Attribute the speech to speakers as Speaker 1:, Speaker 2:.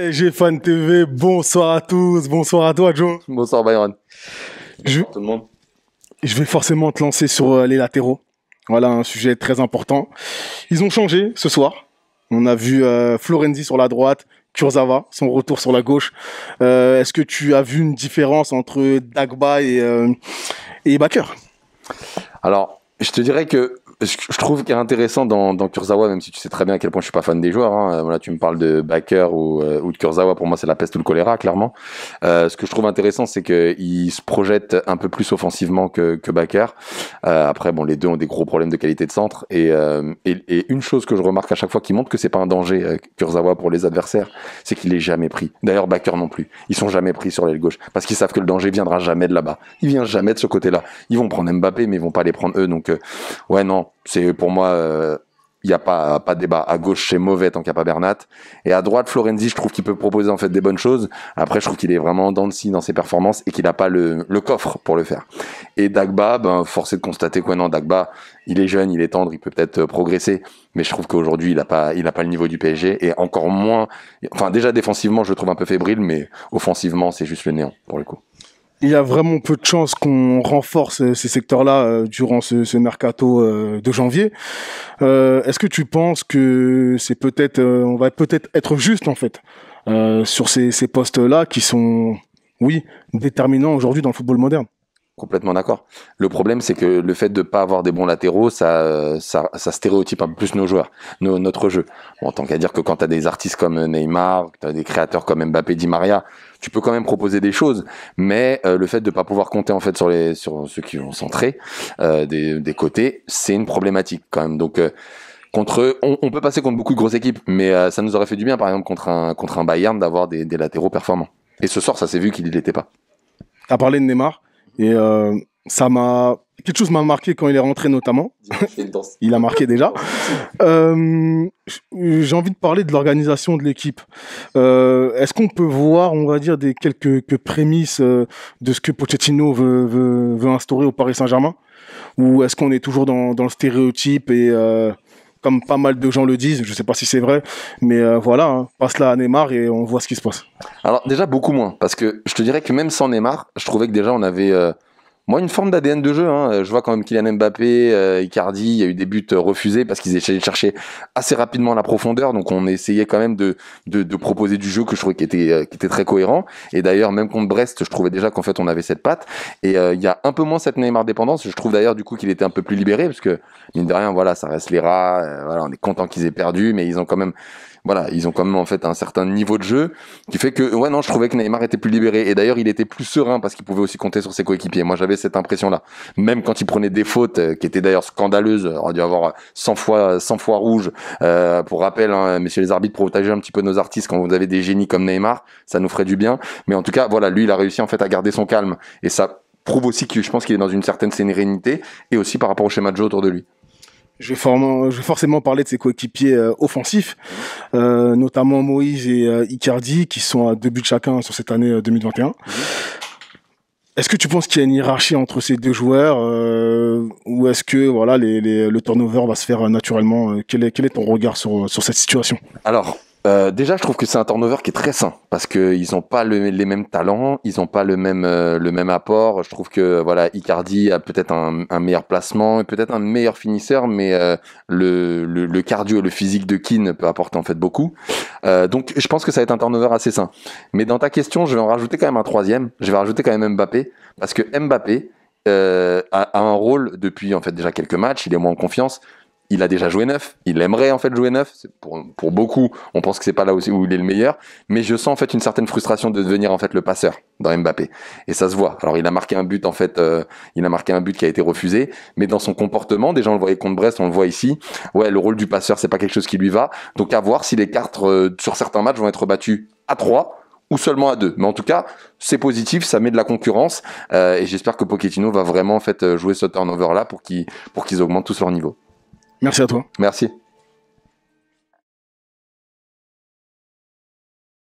Speaker 1: PSG Fan TV, bonsoir à tous, bonsoir à toi Joe.
Speaker 2: Bonsoir Byron.
Speaker 1: Je,
Speaker 2: Bonsoir tout le monde.
Speaker 1: je vais forcément te lancer sur les latéraux. Voilà un sujet très important. Ils ont changé ce soir. On a vu Florenzi sur la droite, Kurzawa, son retour sur la gauche. Est-ce que tu as vu une différence entre Dagba et Bakker?
Speaker 2: Alors, je te dirais que je trouve qu'il est intéressant dans Kurzawa, même si tu sais très bien à quel point je suis pas fan des joueurs. Hein. Voilà, tu me parles de Bakker ou de Kurzawa, pour moi c'est la peste ou le choléra, clairement. Ce que je trouve intéressant, c'est qu'il se projette un peu plus offensivement que Bakker. Après, bon, les deux ont des gros problèmes de qualité de centre. Et une chose que je remarque à chaque fois qu'il montre que c'est pas un danger, Kurzawa, pour les adversaires, c'est qu'il est jamais pris. D'ailleurs, Bakker non plus. Ils sont jamais pris sur l'aile gauche parce qu'ils savent que le danger viendra jamais de là-bas. Il vient jamais de ce côté-là. Ils vont prendre Mbappé, mais ils vont pas les prendre eux. Donc, ouais, non. C'est pour moi, il y a pas de débat. À gauche, c'est mauvais tant qu'il n'y a pas Bernat. Et à droite, Florenzi, je trouve qu'il peut proposer en fait des bonnes choses. Après, je trouve qu'il est vraiment en dents de scie dans ses performances et qu'il n'a pas le coffre pour le faire. Et Dagba, force est de constater que non, Dagba, il est jeune, il est tendre, il peut peut-être progresser. Mais je trouve qu'aujourd'hui, il a pas le niveau du PSG et encore moins. Enfin, déjà défensivement, je le trouve un peu fébrile, mais offensivement, c'est juste le néant pour le coup.
Speaker 1: Il y a vraiment peu de chances qu'on renforce ces secteurs-là durant ce mercato de janvier. Est-ce que tu penses que c'est peut-être, on va peut-être être juste en fait sur ces postes-là qui sont, oui, déterminants aujourd'hui dans le football moderne?
Speaker 2: Complètement d'accord. Le problème, c'est que le fait de pas avoir des bons latéraux, ça stéréotype un peu plus nos joueurs, notre jeu. Bon, tant qu'à dire que quand tu as des artistes comme Neymar, tu as des créateurs comme Mbappé, Di Maria, tu peux quand même proposer des choses, mais le fait de pas pouvoir compter en fait sur ceux qui vont centrer des côtés, c'est une problématique quand même. Donc contre eux, on peut passer contre beaucoup de grosses équipes, mais ça nous aurait fait du bien, par exemple contre un Bayern, d'avoir des latéraux performants. Et ce soir, ça s'est vu qu'il ne l'était pas.
Speaker 1: Tu as parlé de Neymar. Et quelque chose m'a marqué quand il est rentré notamment. Il a marqué déjà. J'ai envie de parler de l'organisation de l'équipe. Est-ce qu'on peut voir, on va dire, quelques prémices de ce que Pochettino veut instaurer au Paris Saint-Germain? Ou est-ce qu'on est toujours dans le stéréotype et comme pas mal de gens le disent, je ne sais pas si c'est vrai, mais voilà, hein, passe là à Neymar et on voit ce qui se passe.
Speaker 2: Alors déjà beaucoup moins, parce que je te dirais que même sans Neymar, je trouvais que déjà on avait moi une forme d'ADN de jeu. Hein. Je vois quand même Kylian Mbappé, Icardi, il y a eu des buts refusés parce qu'ils essayaient de chercher assez rapidement la profondeur, donc on essayait quand même de proposer du jeu que je trouvais qui était très cohérent. Et d'ailleurs même contre Brest, je trouvais déjà qu'en fait on avait cette patte. Et il y a un peu moins cette Neymar dépendance. Je trouve d'ailleurs du coup qu'il était un peu plus libéré, parce que mine de rien, voilà, ça reste les rats. Voilà, on est content qu'ils aient perdu, mais ils ont quand même en fait un certain niveau de jeu qui fait que, ouais, non, je trouvais que Neymar était plus libéré. Et d'ailleurs, il était plus serein parce qu'il pouvait aussi compter sur ses coéquipiers. Moi, j'avais cette impression-là. Même quand il prenait des fautes qui étaient d'ailleurs scandaleuses, on a dû avoir 100 fois rouge. Pour rappel, hein, messieurs les arbitres, protéger un petit peu nos artistes quand vous avez des génies comme Neymar, ça nous ferait du bien. Mais en tout cas, voilà, lui, il a réussi en fait à garder son calme. Et ça prouve aussi que je pense qu'il est dans une certaine sérénité et aussi par rapport au schéma de jeu autour de lui.
Speaker 1: Je vais forcément parler de ses coéquipiers offensifs, notamment Moïse et Icardi, qui sont à 2 buts chacun sur cette année 2021. Est-ce que tu penses qu'il y a une hiérarchie entre ces deux joueurs ou est-ce que voilà, le turnover va se faire naturellement? Quel est ton regard sur cette situation?
Speaker 2: Alors, déjà, je trouve que c'est un turnover qui est très sain parce que ils ont pas les mêmes talents, ils ont pas le même apport. Je trouve que voilà, Icardi a peut-être un meilleur placement et peut-être un meilleur finisseur, mais le cardio et le physique de Keane peut apporter en fait beaucoup. Donc, je pense que ça va être un turnover assez sain. Mais dans ta question, je vais en rajouter quand même un troisième. Je vais rajouter quand même Mbappé parce que Mbappé a un rôle depuis en fait déjà quelques matchs. Il est moins en confiance. Il a déjà joué neuf, il aimerait en fait jouer neuf. Pour beaucoup, on pense que c'est pas là où il est le meilleur, mais je sens en fait une certaine frustration de devenir en fait le passeur dans Mbappé, et ça se voit. Alors il a marqué un but en fait, il a marqué un but qui a été refusé, mais dans son comportement, déjà on le voyait contre Brest, on le voit ici. Ouais, le rôle du passeur, c'est pas quelque chose qui lui va. Donc à voir si les cartes sur certains matchs vont être battues à 3 ou seulement à 2. Mais en tout cas, c'est positif, ça met de la concurrence, et j'espère que Pochettino va vraiment en fait jouer ce turnover là pour qu'ils augmentent tous leur niveau.
Speaker 1: Merci à toi.
Speaker 2: Merci.